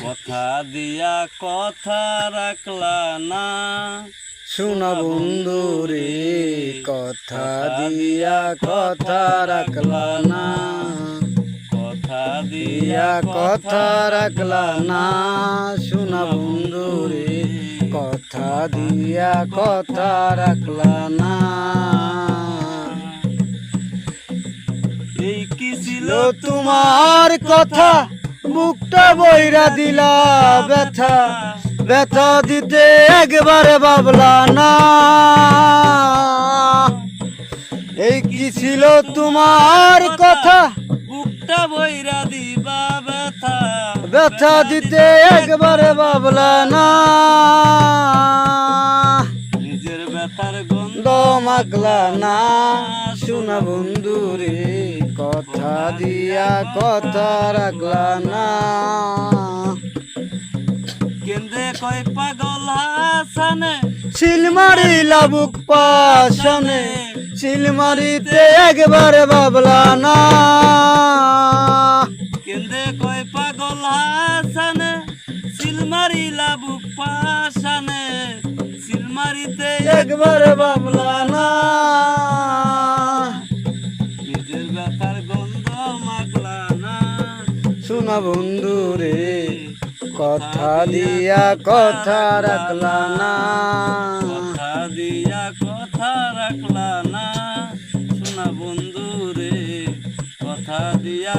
কথা দিয়া কথা রাখলা না শোনা বন্ধু রে, কথা দিয়া কথা রাখলা না, কথা দিয়া কথা রাখলা না। শোনা বন্ধু রে, কথা দিয়া কথা রাখলা না। এই কি ছিল তোমার কথা, বুকটা বইরা দিলা ব্যথা, ব্যথা দিতে একবারে ভাবলা না। এই কি ছিল তোমার কথা, বুকটা বইরা দিবা ব্যথা, ব্যথা দিতে একবারে ভাবলা না। নিজের ব্যথার গন্ধ মাখলা না। শোনা বন্ধু রে, কথা দিয়া কথা রাখলা না। কেন্দ্রে কয় পাগল হাসানে, শিল মারিলা বুক পাশানে, শিল মারিতে একবারে ভাবলা না। কেন্দ্রে কয় পাগল হাসানে, সিল মারিলা বুক পাশানে, সিল মারিতে একবারে ভাবলা না। নিজের ব্যথার গন্ধ মাখলা না। শোনা বন্ধু রে, কথা দিয়া কথা রাখলা না। কথা দিয়া কথা রাখলা না। শোনা বন্ধু রে, কথা দিয়া